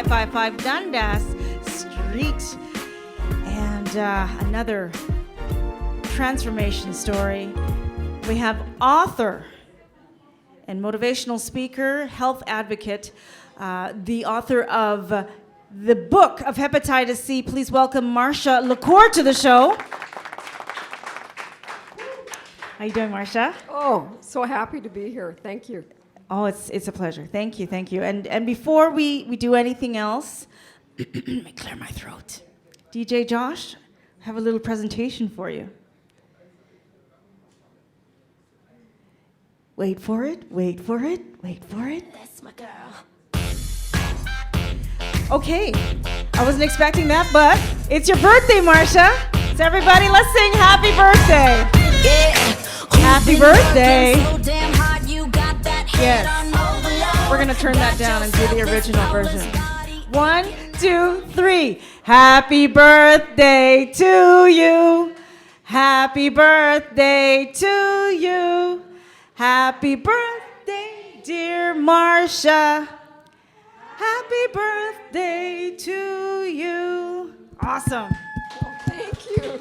555 Dundas Street. And another transformation story. We have author and motivational speaker, health advocate, the author of the book of hepatitis C. Please welcome Marsha Lecour to the show. How you doing, Marsha? Oh, so happy to be here. Thank you. Oh, it's a pleasure. Thank you. And before we do anything else, let me clear my throat. DJ Josh, I have a little presentation for you. Wait for it. That's my girl. Okay, I wasn't expecting that, but it's your birthday, Marsha. So everybody, let's sing happy birthday. Yeah. Happy birthday. So damn hot, you got that head Yes. on overload. We're gonna turn that down and do the original version. 1, 2, 3. Happy birthday to you. Happy birthday to you. Happy birthday, dear Marsha. Happy birthday to you. Awesome. Oh, thank you.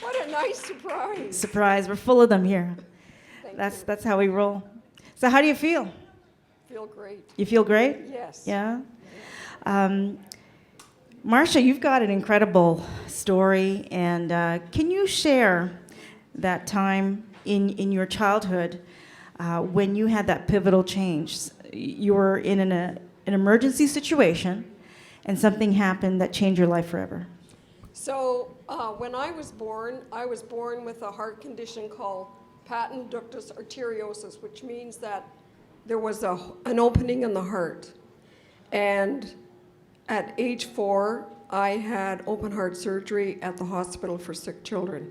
What a nice surprise. Surprise, we're full of them here. Thank That's how we roll. So how do you feel? Feel great. You feel great? Yes. Yeah? Marsha, you've got an incredible story, and can you share that time in your childhood when you had that pivotal change? You were in an emergency situation, and something happened that changed your life forever. So when I was born with a heart condition called patent ductus arteriosus, which means that there was an opening in the heart. And at age 4, I had open heart surgery at the hospital for sick children.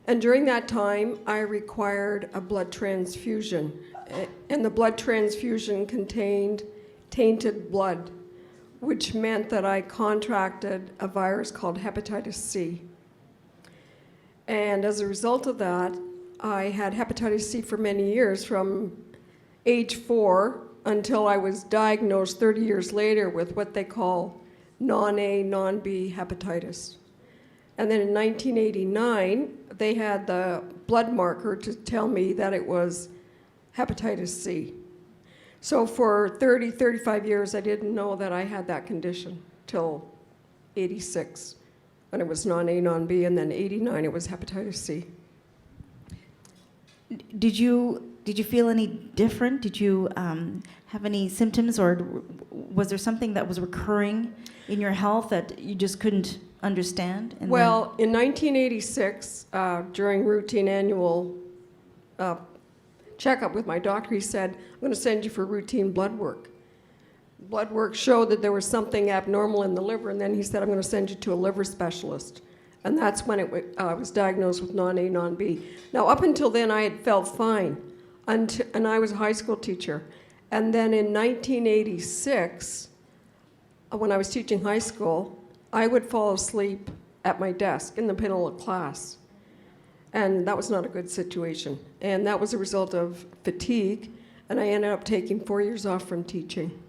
And during that time, I required a blood transfusion. And the blood transfusion contained tainted blood, which meant that I contracted a virus called hepatitis C. And as a result of that, I had hepatitis C for many years, from age 4 until I was diagnosed 30 years later with what they call non-A, non-B hepatitis. And then in 1989, they had the blood marker to tell me that it was hepatitis C. So for 35 years, I didn't know that I had that condition till 86, when it was non-A, non-B, and then 89, it was hepatitis C. Did you feel any different? Did you have any symptoms, or was there something that was recurring in your health that you just couldn't understand? And Well, in 1986, during routine annual checkup with my doctor, he said, I'm going to send you for routine blood work. Blood work showed that there was something abnormal in the liver, and then he said, I'm going to send you to a liver specialist. And that's when I was diagnosed with non-A, non-B. Now, up until then, I had felt fine, and I was a high school teacher. And then in 1986, when I was teaching high school, I would fall asleep at my desk in the middle of class. And that was not a good situation. And that was a result of fatigue, and I ended up taking 4 years off from teaching.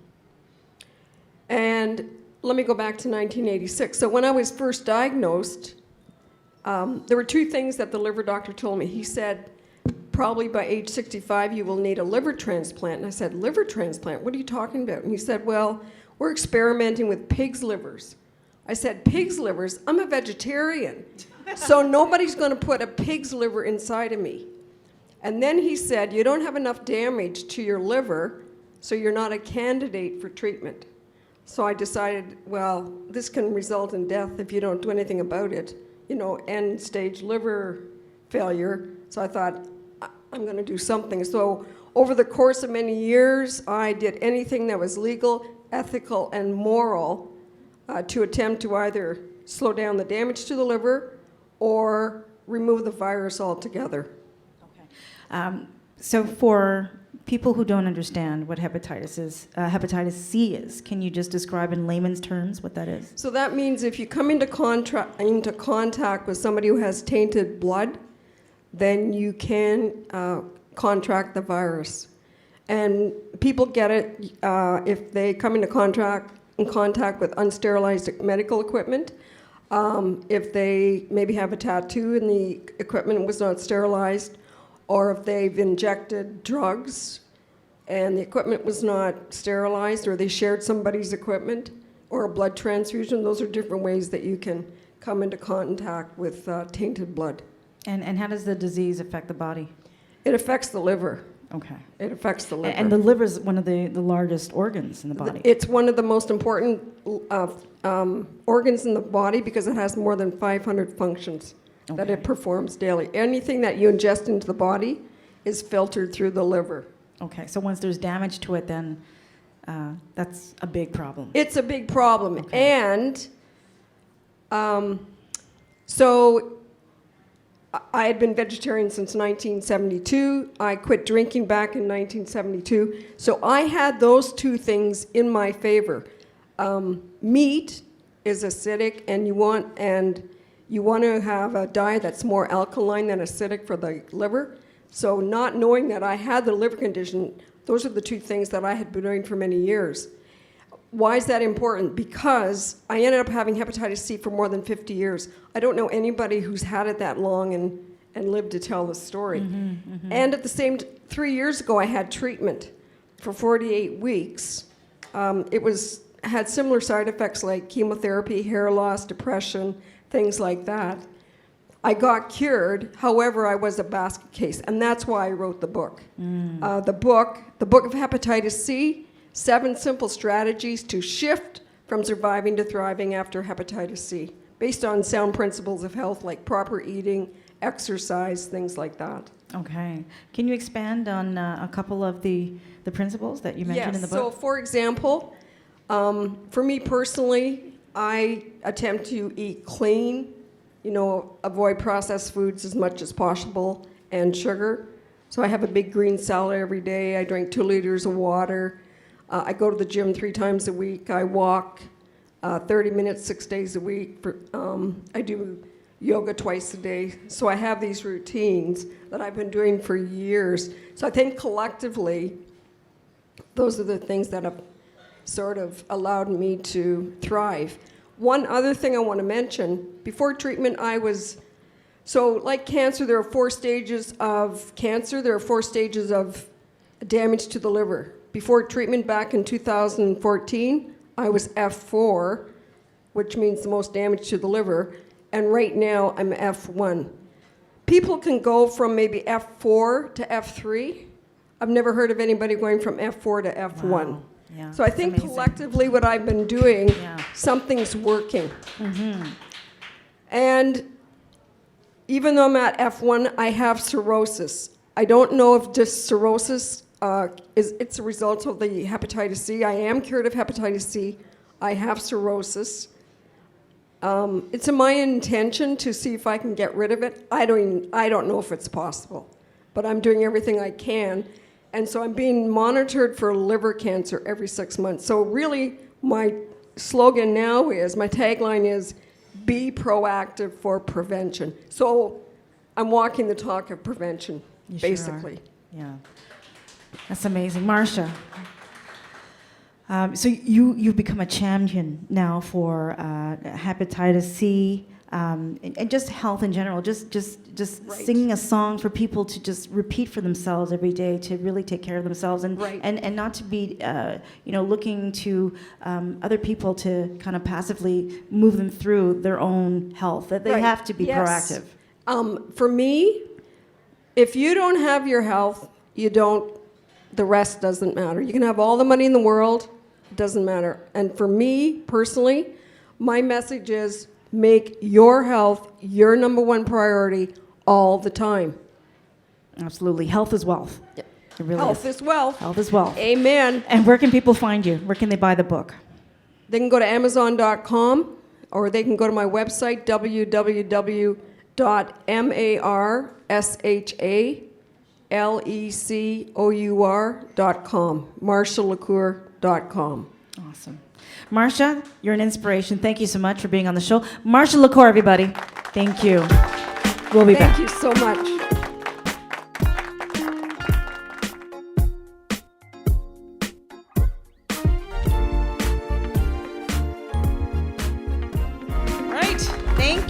And let me go back to 1986. So when I was first diagnosed, there were 2 things that the liver doctor told me. He said, probably by age 65, you will need a liver transplant. And I said, liver transplant? What are you talking about? And he said, well, we're experimenting with pigs' livers. I said, pigs' livers? I'm a vegetarian. So nobody's going to put a pig's liver inside of me. And then he said, you don't have enough damage to your liver, so you're not a candidate for treatment. So I decided, well, this can result in death if you don't do anything about it, end-stage liver failure. So I thought, I'm going to do something. So over the course of many years, I did anything that was legal, ethical, and moral to attempt to either slow down the damage to the liver or remove the virus altogether. Okay. So for people who don't understand what hepatitis C is, can you just describe in layman's terms what that is? So that means if you come into contact with somebody who has tainted blood, then you can contract the virus. And people get it if they come into contact with unsterilized medical equipment, if they maybe have a tattoo and the equipment was not sterilized, or if they've injected drugs and the equipment was not sterilized, or they shared somebody's equipment, or a blood transfusion. Those are different ways that you can come into contact with tainted blood. And how does the disease affect the body? It affects the liver. Okay. It affects the liver. And the liver is one of the largest organs in the body. It's one of the most important organs in the body because it has more than 500 functions that it performs daily. Anything that you ingest into the body is filtered through the liver. Okay, so once there's damage to it, then that's a big problem. It's a big problem. Okay. And so I had been vegetarian since 1972. I quit drinking back in 1972. So I had those two things in my favor. Meat is acidic, and you want to have a diet that's more alkaline than acidic for the liver. So not knowing that I had the liver condition, those are the two things that I had been doing for many years. Why is that important? Because I ended up having hepatitis C for more than 50 years. I don't know anybody who's had it that long and lived to tell the story. And at the same 3 years ago, I had treatment for 48 weeks. It had similar side effects like chemotherapy, hair loss, depression, things like that. I got cured. However, I was a basket case, and that's why I wrote the book. The book of Hepatitis C, 7 Simple Strategies to Shift from Surviving to Thriving After Hepatitis C, based on sound principles of health like proper eating, exercise, things like that. Okay. Can you expand on a couple of the principles that you mentioned in the book? So for example, for me personally, I attempt to eat clean, avoid processed foods as much as possible, and sugar. So I have a big green salad every day. I drink 2 liters of water. I go to the gym 3 times a week. I walk 30 minutes 6 days a week. I do yoga twice a day. So I have these routines that I've been doing for years. So I think collectively, those are the things that have sort of allowed me to thrive. One other thing I want to mention, before treatment like cancer, there are 4 stages of cancer. There are 4 stages of damage to the liver. Before treatment back in 2014, I was F4, which means the most damage to the liver, and right now I'm F1. People can go from maybe F4 to F3. I've never heard of anybody going from F4 to F1. Wow. Yeah, so I think collectively what I've been doing, something's working. And even though I'm at F1, I have cirrhosis. I don't know if just cirrhosis it's a result of the hepatitis C. I am cured of hepatitis C. I have cirrhosis. It's in my intention to see if I can get rid of it. I don't know if it's possible, but I'm doing everything I can. And so I'm being monitored for liver cancer every 6 months. So really, my slogan now is, my tagline is, be proactive for prevention. So I'm walking the talk of prevention, basically. Sure are. Yeah. That's amazing. Marsha, so you've become a champion now for hepatitis C, and just health in general, just right. Singing a song for people to just repeat for themselves every day, to really take care of themselves, and right. and not to be looking to other people to kind of passively move them through their own health. That they right. have to be proactive. For me, if you don't have your health, the rest doesn't matter. You can have all the money in the world, it doesn't matter. And for me personally, my message is, make your health your number 1 priority all the time. Absolutely. Health is wealth. Yeah. It really Health is wealth. Health is wealth. Amen. And where can people find you? Where can they buy the book? They can go to Amazon.com, or they can go to my website, www.marshaLecour.com, MarshaLecour.com. Awesome. Marsha, you're an inspiration. Thank you so much for being on the show. Marsha Lecour, everybody. Thank you. We'll be back. Thank you so much.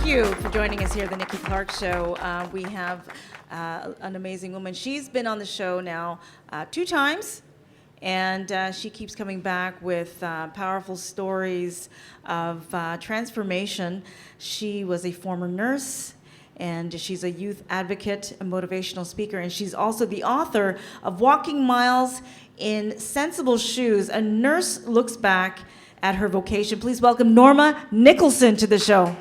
Thank you for joining us here at the Nikki Clarke Show. We have an amazing woman. She's been on the show now 2 times, and she keeps coming back with powerful stories of transformation. She was a former nurse, and she's a youth advocate, a motivational speaker, and she's also the author of Walking Miles in Sensible Shoes. A nurse looks back at her vocation. Please welcome Norma Nicholson to the show.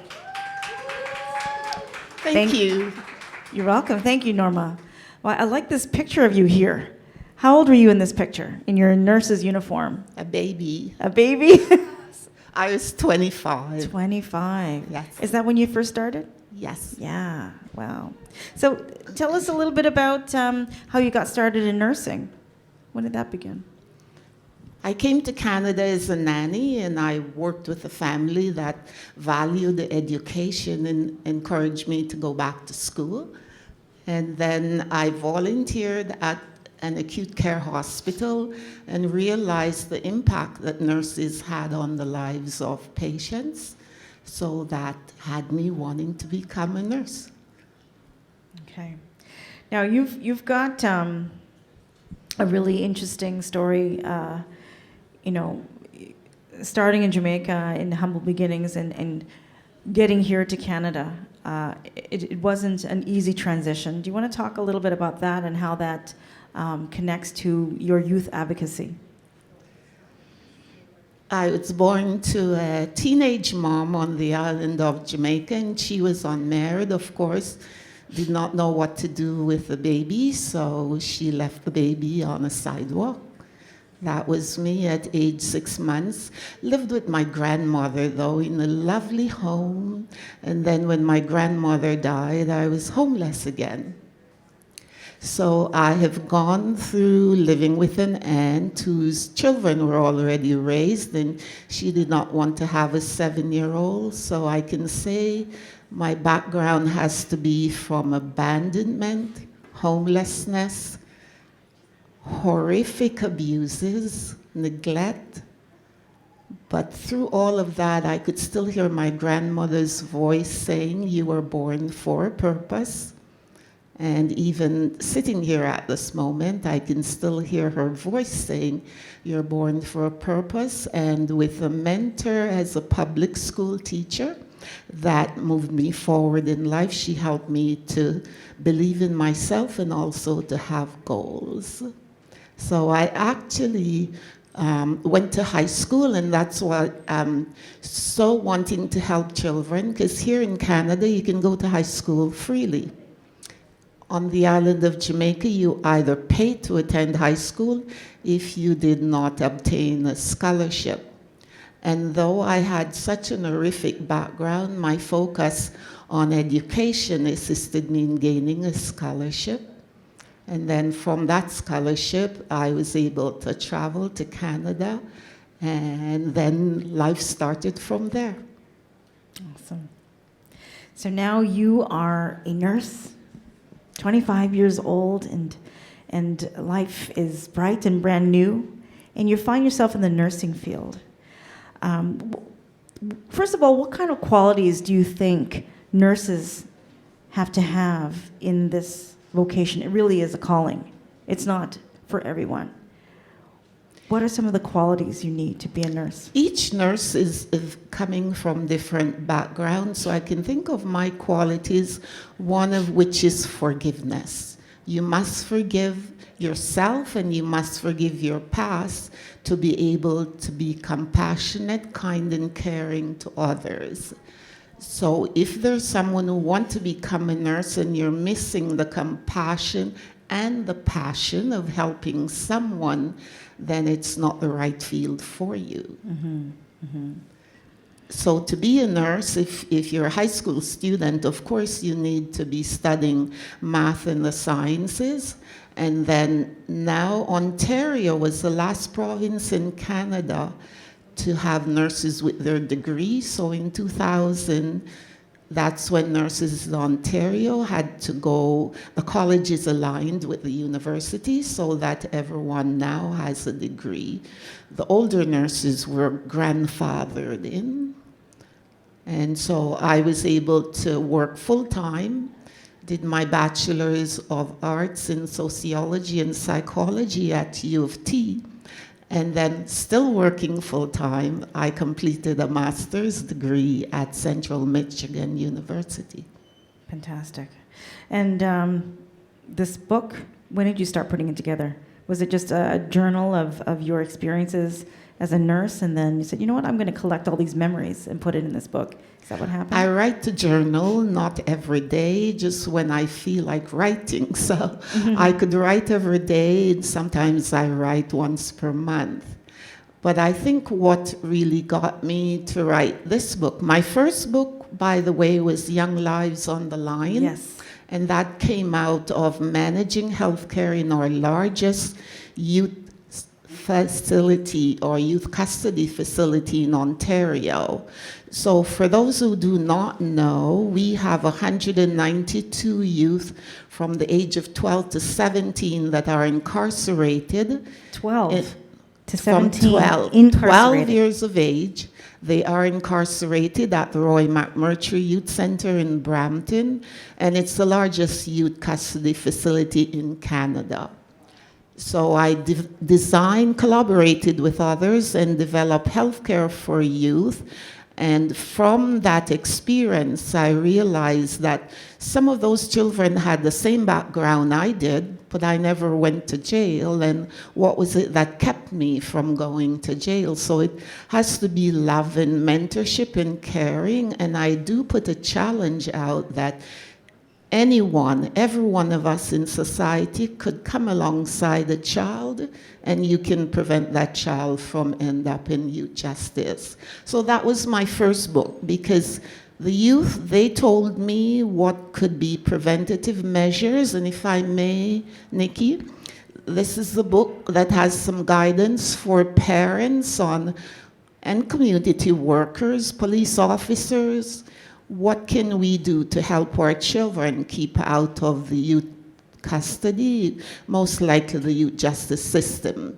Thank you. You're welcome. Thank you, Norma. Well, I like this picture of you here. How old were you in this picture, in your nurse's uniform? A baby. A baby? I was 25. 25. Yes. Is that when you first started? Yes. Yeah. Wow. So tell us a little bit about how you got started in nursing. When did that begin? I came to Canada as a nanny, and I worked with a family that valued education and encouraged me to go back to school. And then I volunteered at an acute care hospital and realized the impact that nurses had on the lives of patients. So that had me wanting to become a nurse. Okay. Now you've got a really interesting story. Starting in Jamaica in humble beginnings and getting here to Canada. It wasn't an easy transition. Do you want to talk a little bit about that and how that connects to your youth advocacy? I was born to a teenage mom on the island of Jamaica, and she was unmarried, of course, did not know what to do with the baby, so she left the baby on a sidewalk. That was me at age 6 months. Lived with my grandmother, though, in a lovely home. And then when my grandmother died, I was homeless again. So I have gone through living with an aunt whose children were already raised, and she did not want to have a 7-year-old. So I can say my background has to be from abandonment, homelessness, horrific abuses, neglect. But through all of that, I could still hear my grandmother's voice saying, "You were born for a purpose." And even sitting here at this moment, I can still hear her voice saying, "You're born for a purpose." And with a mentor as a public school teacher, that moved me forward in life. She helped me to believe in myself and also to have goals. So I actually went to high school, and that's what I'm so wanting to help children, because here in Canada, you can go to high school freely. On the island of Jamaica, you either pay to attend high school if you did not obtain a scholarship. And though I had such an horrific background, my focus on education assisted me in gaining a scholarship. And then from that scholarship, I was able to travel to Canada, and then life started from there. Awesome. So now you are a nurse, 25 years old, and life is bright and brand new, and you find yourself in the nursing field. First of all, what kind of qualities do you think nurses have to have in this vocation? It really is a calling. It's not for everyone. What are some of the qualities you need to be a nurse? Each nurse is coming from different backgrounds, so I can think of my qualities, one of which is forgiveness. You must forgive yourself and you must forgive your past to be able to be compassionate, kind, and caring to others. So if there's someone who wants to become a nurse and you're missing the compassion and the passion of helping someone, then it's not the right field for you. Mm-hmm. Mm-hmm. So to be a nurse, if you're a high school student, of course you need to be studying math and the sciences. And then now Ontario was the last province in Canada to have nurses with their degree. So in 2000, that's when nurses in Ontario had to go, the colleges aligned with the university so that everyone now has a degree. The older nurses were grandfathered in. And so I was able to work full-time, did my Bachelor's of Arts in Sociology and Psychology at U of T, and then still working full-time, I completed a master's degree at Central Michigan University. Fantastic. And this book, when did you start putting it together? Was it just a journal of your experiences as a nurse, and then you said, you know what, I'm going to collect all these memories and put it in this book? Is that what happened? I write the journal, not every day, just when I feel like writing. So I could write every day, and sometimes I write once per month. But I think what really got me to write this book, my first book, by the way, was Young Lives on the Line. Yes. And that came out of managing healthcare in our largest youth facility or youth custody facility in Ontario. So for those who do not know, we have 192 youth from the age of 12 to 17 that are incarcerated. 12 to From 17 12 incarcerated. years of age. They are incarcerated at the Roy McMurtry Youth Center in Brampton, and it's the largest youth custody facility in Canada. So I designed, collaborated with others, and developed healthcare for youth. And from that experience, I realized that some of those children had the same background I did, but I never went to jail. And what was it that kept me from going to jail? So it has to be love and mentorship and caring. And I do put a challenge out that anyone, every one of us in society could come alongside a child, and you can prevent that child from end up in youth justice. So that was my first book, because the youth, they told me what could be preventative measures. And if I may, Nikki, this is the book that has some guidance for parents on, and community workers, police officers. What can we do to help our children keep out of the youth custody, most likely the youth justice system?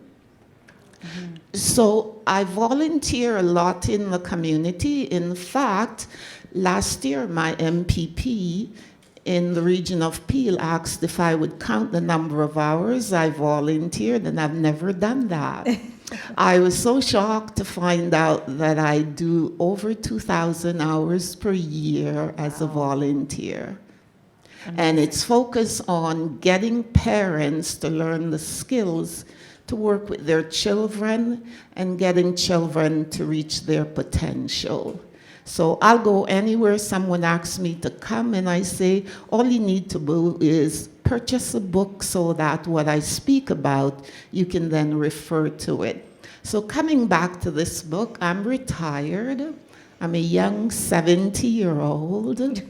So I volunteer a lot in the community. In fact, last year my MPP in the region of Peel asked if I would count the number of hours I volunteered, and I've never done that. I was so shocked to find out that I do over 2,000 hours per year as a volunteer. And it's focused on getting parents to learn the skills to work with their children and getting children to reach their potential. So I'll go anywhere someone asks me to come, and I say, all you need to do is purchase a book so that what I speak about, you can then refer to it. So coming back to this book, I'm retired. I'm a young 70-year-old.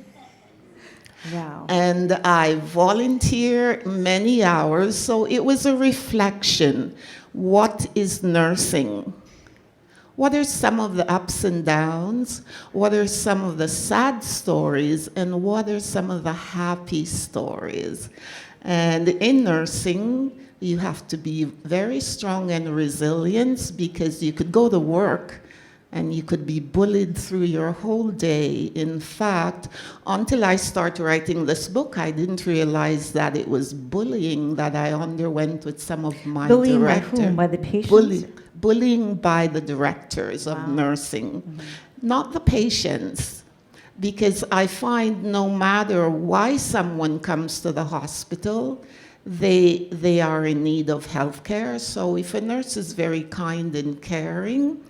Wow. And I volunteer many hours, so it was a reflection. What is nursing? What are some of the ups and downs? What are some of the sad stories? And what are some of the happy stories? And in nursing, you have to be very strong and resilient, because you could go to work and you could be bullied through your whole day. In fact, until I started writing this book, I didn't realize that it was bullying that I underwent with some of my Bullying by directors. whom? By the patients? Bullying by the directors of nursing, not the patients. Because I find no matter why someone comes to the hospital, they are in need of health care. So if a nurse is very kind and caring,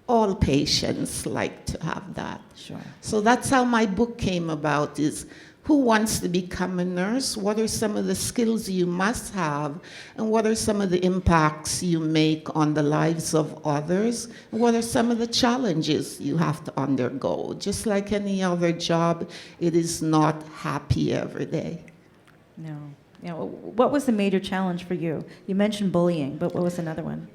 all patients like to have that. Sure. So that's how my book came about, is who wants to become a nurse? What are some of the skills you must have? And what are some of the impacts you make on the lives of others? And what are some of the challenges you have to undergo? Just like any other job, it is not happy every day. No. What was the major challenge for you? You mentioned bullying, but what was another one?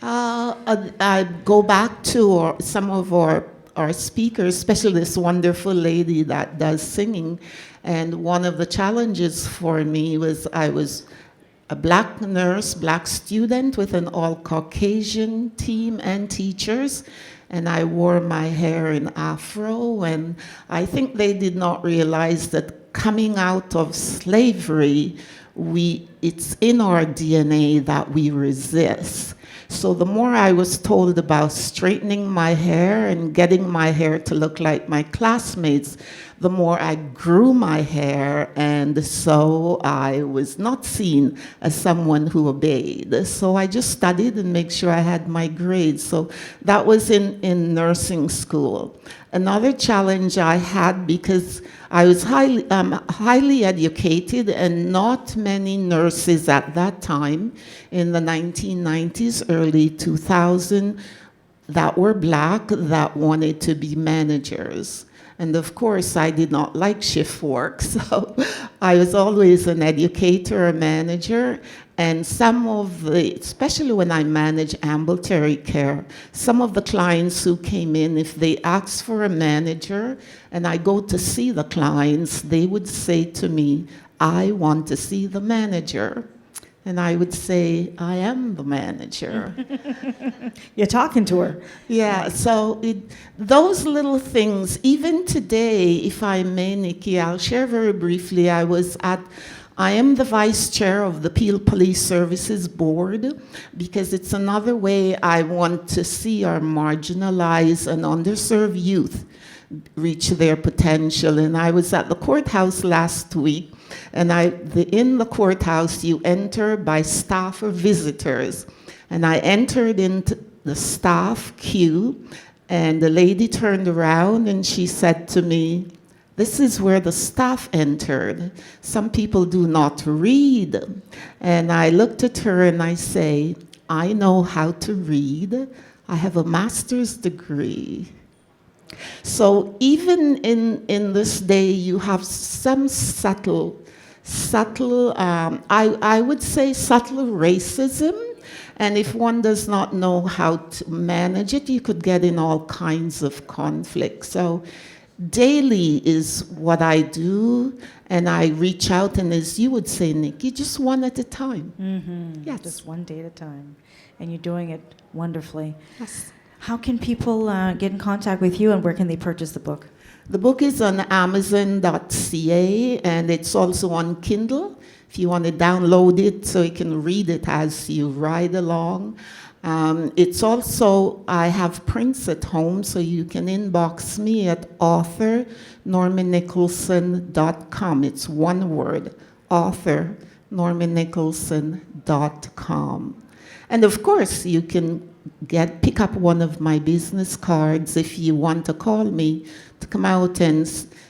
I go back to some of our speakers, especially this wonderful lady that does singing. And one of the challenges for me was I was a black nurse, black student with an all-Caucasian team and teachers, and I wore my hair in afro, and I think they did not realize that coming out of slavery, it's in our DNA that we resist. So the more I was told about straightening my hair and getting my hair to look like my classmates, the more I grew my hair, and so I was not seen as someone who obeyed. So I just studied and make sure I had my grades. So that was in nursing school. Another challenge I had, because I was highly educated, and not many nurses at that time in the 1990s, early 2000, that were black that wanted to be managers. And of course, I did not like shift work, so I was always an educator, a manager, and especially when I managed ambulatory care, some of the clients who came in, if they asked for a manager, and I go to see the clients, they would say to me, "I want to see the manager." And I would say, "I am the manager." You're talking to her. Yeah, so those little things, even today, if I may, Nikki, I'll share very briefly. I am the vice chair of the Peel Police Services Board, because it's another way I want to see our marginalized and underserved youth reach their potential. And I was at the courthouse last week, and in the courthouse, you enter by staff or visitors. And I entered into the staff queue, and the lady turned around and she said to me, "This is where the staff entered. Some people do not read." And I looked at her and I say, "I know how to read. I have a master's degree." So even in this day, you have some subtle, I would say subtle racism. And if one does not know how to manage it, you could get in all kinds of conflict. So daily is what I do, and I reach out, and as you would say, Nikki, just one at a time. Mm-hmm. Yes. Just one day at a time. And you're doing it wonderfully. Yes. How can people get in contact with you, and where can they purchase the book? The book is on Amazon.ca, and it's also on Kindle, if you want to download it so you can read it as you ride along. It's also, I have prints at home, so you can inbox me at author.normanicholson.com. It's one word, author.normanicholson.com. And of course, you can pick up one of my business cards if you want to call me to come out and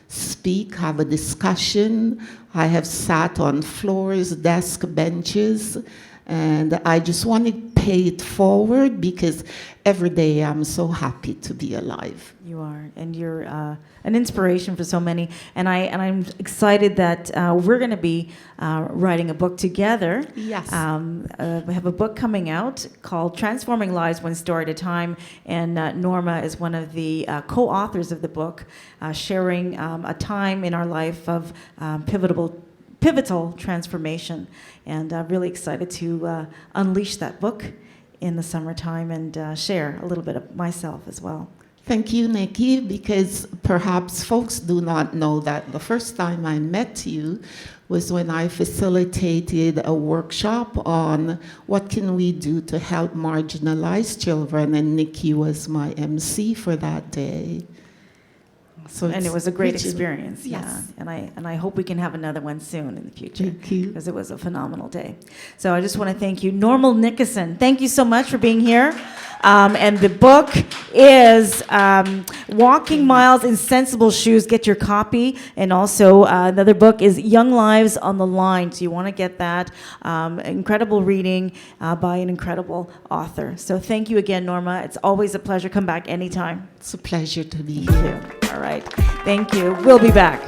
speak, have a discussion. I have sat on floors, desk benches, and I just want to pay it forward, because every day I'm so happy to be alive. You are, and you're an inspiration for so many. And I'm excited that we're going to be writing a book together. Yes. We have a book coming out called "Transforming Lives One Story at a Time," and Norma is one of the co-authors of the book, sharing a time in our life of pivotal transformation. And I'm really excited to unleash that book in the summertime and share a little bit of myself as well. Thank you, Nikki, because perhaps folks do not know that the first time I met you was when I facilitated a workshop on what can we do to help marginalized children, and Nikki was my MC for that day. And it was a great experience, Yes. yeah. And I hope we can have another one soon in the future. Thank you. Because it was a phenomenal day. So I just want to thank you. Norma Nicholson, thank you so much for being here. And the book is Walking Miles in Sensible Shoes. Get your copy. And also another book is Young Lives on the Line. So you want to get that. Incredible reading by an incredible author. So thank you again, Norma. It's always a pleasure. Come back anytime. It's a pleasure to be Thank here. you. All right. Thank you. We'll be back.